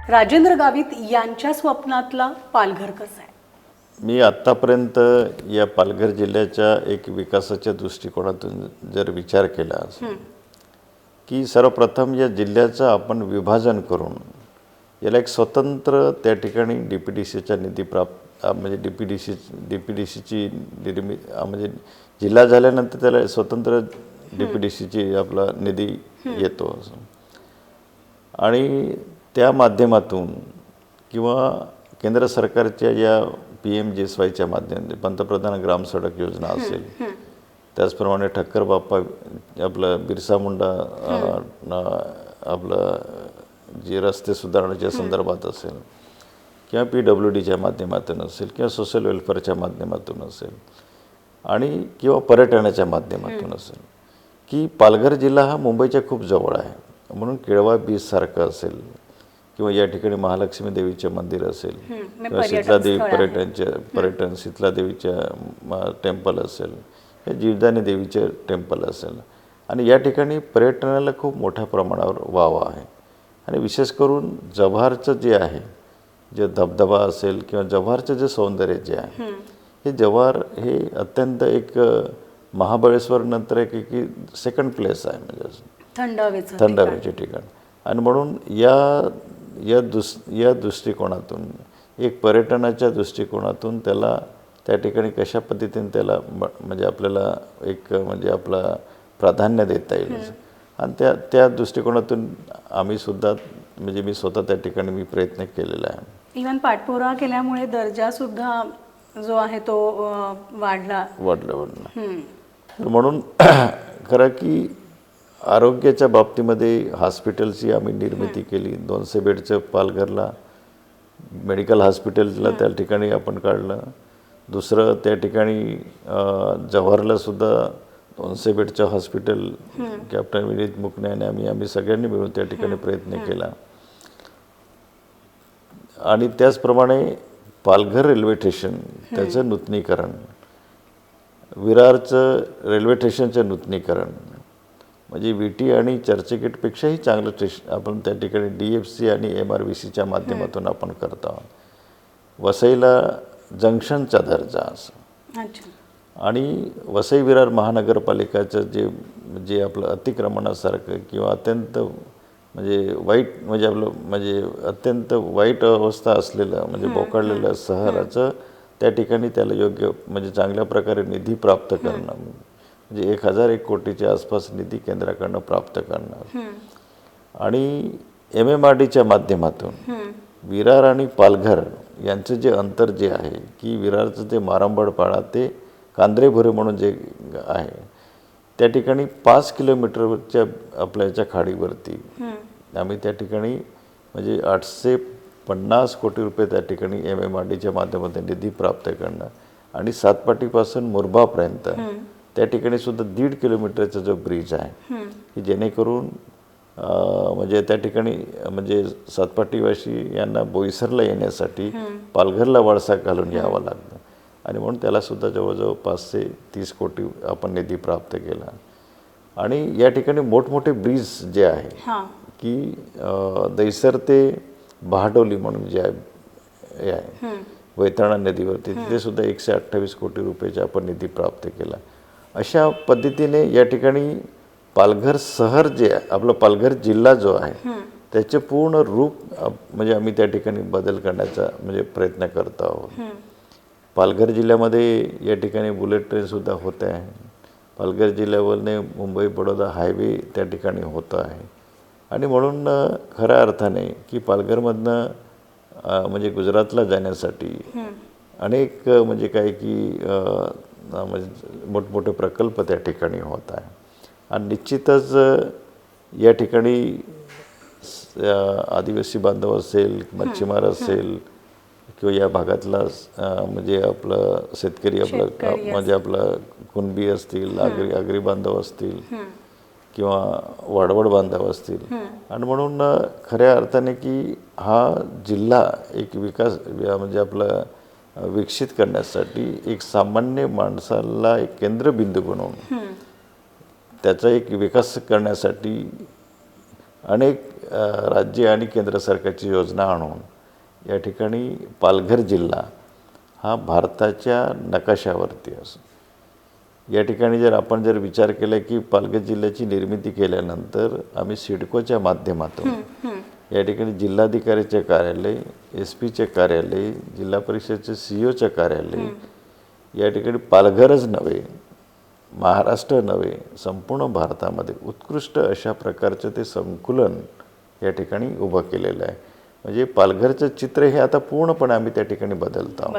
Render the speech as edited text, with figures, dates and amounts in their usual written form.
राजेंद्र गावित यांच्या स्वप्नातला पालघर कसा आहे? मी आत्तापर्यंत या पालघर जिल्ह्याच्या एक विकासाच्या दृष्टिकोनातून जर विचार केला की सर्वप्रथम या जिल्ह्याचं आपण विभाजन करून याला एक स्वतंत्र त्या ठिकाणी DPDCच्या निधी प्राप्त म्हणजे DPDCची म्हणजे जिल्हा झाल्यानंतर त्याला स्वतंत्र DPDCची आपला निधी येतो आणि त्या माध्यमातून किंवा केंद्र सरकारच्या या PMGSYच्या माध्यमातून पंतप्रधान ग्राम सडक योजना असेल, त्याचप्रमाणे ठक्कर बाप्पा आपलं बिरसा मुंडा आपलं जे रस्ते सुधारण्याच्या संदर्भात असेल किंवा PWDच्या माध्यमातून असेल किंवा सोशल वेलफेअरच्या माध्यमातून असेल आणि किंवा पर्यटनाच्या माध्यमातून असेल की पालघर जिल्हा हा मुंबईच्या खूप जवळ आहे, म्हणून केळवा बीचसारखं असेल किंवा या ठिकाणी महालक्ष्मी देवीचे मंदिर असेल किंवा शीतलादेवी पर्यटन शीतलादेवीच्या टेम्पल असेल या जीवदानी देवीचे टेम्पल असेल आणि या ठिकाणी पर्यटनाला खूप मोठ्या प्रमाणावर वाव आहे. आणि विशेष करून जव्हारचं जे आहे, जे धबधबा असेल किंवा जव्हारचं जे सौंदर्य जे आहे हे जव्हार हे अत्यंत एक महाबळेश्वर नंतर एक सेकंड प्लेस आहे, म्हणजे थंड हवेचे ठिकाण. आणि म्हणून या दृष्टिकोनातून एक पर्यटनाच्या दृष्टिकोनातून त्याला त्या ठिकाणी कशा पद्धतीने त्याला म्हणजे आपल्याला एक म्हणजे आपला प्राधान्य देता येईल आणि त्या दृष्टिकोनातून आम्ही सुद्धा म्हणजे मी स्वतः त्या ठिकाणी मी प्रयत्न केलेला आहे. इव्हन पाठपुरावा केल्यामुळे दर्जा सुद्धा जो आहे तो वाढला. म्हणून खरं की आरोग्याच्या बाबतीमध्ये हॉस्पिटलची आम्ही निर्मिती केली. 200 बेडचं पालघरला मेडिकल हॉस्पिटलला त्या ठिकाणी आपण काढलं. दुसरं त्या ठिकाणी जव्हारला सुद्धा 200 बेडचं हॉस्पिटल कॅप्टन विनीत मुकणे आणि आम्ही सगळ्यांनी मिळून त्या ठिकाणी प्रयत्न केला. आणि त्याचप्रमाणे पालघर रेल्वे स्टेशन त्याचं नूतनीकरण, विरारचं रेल्वे स्टेशनचं नूतनीकरण म्हणजे VT आणि चर्चगेटपेक्षाही चांगलं स्टेशन आपण त्या ठिकाणी DFC आणि MRVCच्या माध्यमातून आपण करत आहोत. वसईला जंक्शनचा दर्जा असं आणि वसई विरार महानगरपालिकाचं जे आपलं अतिक्रमणासारखं किंवा अत्यंत म्हणजे वाईट म्हणजे आपलं म्हणजे अत्यंत वाईट अवस्था असलेलं म्हणजे बोकाळलेलं शहराचं त्या ठिकाणी त्याला योग्य म्हणजे चांगल्या प्रकारे निधी प्राप्त करणं म्हणजे 1001 कोटीच्या आसपास निधी केंद्राकडनं प्राप्त करणार आणि MMRDच्या माध्यमातून विरार आणि पालघर यांचं जे अंतर जे आहे की विरारचं जे मारंबडपाडा ते कांद्रेभोरे म्हणून जे आहे त्या ठिकाणी 5 किलोमीटरच्या आपल्याच्या खाडीवरती आम्ही त्या ठिकाणी म्हणजे 850 कोटी रुपये त्या ठिकाणी MMRDच्या माध्यमातून निधी प्राप्त करणं आणि सातपाटीपासून मुरबापर्यंत त्या ठिकाणी सुद्धा 1.5 किलोमीटरचा जो ब्रिज आहे की जेणेकरून म्हणजे त्या ठिकाणी म्हणजे सातपाटीवासी यांना बोईसरला येण्यासाठी पालघरला वळसा घालून यावं लागतं आणि म्हणून त्यालासुद्धा जवळजवळ 530 कोटी आपण निधी प्राप्त केला. आणि या ठिकाणी मोठमोठे ब्रिज जे आहे की दैसर ते बहाडोली म्हणून जे आहे वैतरणा नदीवरती तिथे सुद्धा 128 कोटी रुपयाचा आपण निधी प्राप्त केला. अशा पद्धतीने या ठिकाणी पालघर शहर जे आहे आपला पालघर जिल्हा जो आहे त्याचे पूर्ण रूप म्हणजे आम्ही त्या ठिकाणी बदल करण्याचा म्हणजे प्रयत्न करत आहोत. पालघर जिल्ह्यामध्ये या ठिकाणी बुलेट ट्रेनसुद्धा होत आहे. पालघर जिल्ह्यावरने मुंबई बडोदा हायवे त्या ठिकाणी होत आहे आणि म्हणून खऱ्या अर्थाने की पालघरमधनं म्हणजे गुजरातला जाण्यासाठी अनेक म्हणजे काय की म्हणजे मोठमोठे प्रकल्प त्या ठिकाणी होत आहे. आणि निश्चितच या ठिकाणी आदिवासी बांधव असेल, मच्छीमार असेल किंवा या भागातला म्हणजे आपलं शेतकरी आपलं म्हणजे आपलं कुणबी असतील, आगरी बांधव असतील किंवा वाडवड बांधव असतील आणि म्हणून खऱ्या अर्थाने की हा जिल्हा एक विकास म्हणजे आपला विकसित करण्यासाठी एक सामान्य माणसाला एक केंद्रबिंदू बनवून त्याचा एक विकास करण्यासाठी अनेक राज्य आणि केंद्र सरकारची योजना आणून या ठिकाणी पालघर जिल्हा हा भारताच्या नकाशावरती असो. या ठिकाणी आपण जर विचार केला की पालघर जिल्ह्याची निर्मिती केल्यानंतर आम्ही सिडकोच्या माध्यमातून या ठिकाणी जिल्हाधिकारीचे कार्यालय, SP चे कार्यालय, जिल्हा परिषदेचे CO कार्यालय, या ठिकाणी पालघरच नव्हे, महाराष्ट्र नव्हे, संपूर्ण भारतामध्ये उत्कृष्ट अशा प्रकारचं ते संकुलन या ठिकाणी उभं केलेलं आहे. म्हणजे पालघरचं चित्र हे आता पूर्णपणे आम्ही त्या ठिकाणी बदलत आहोत.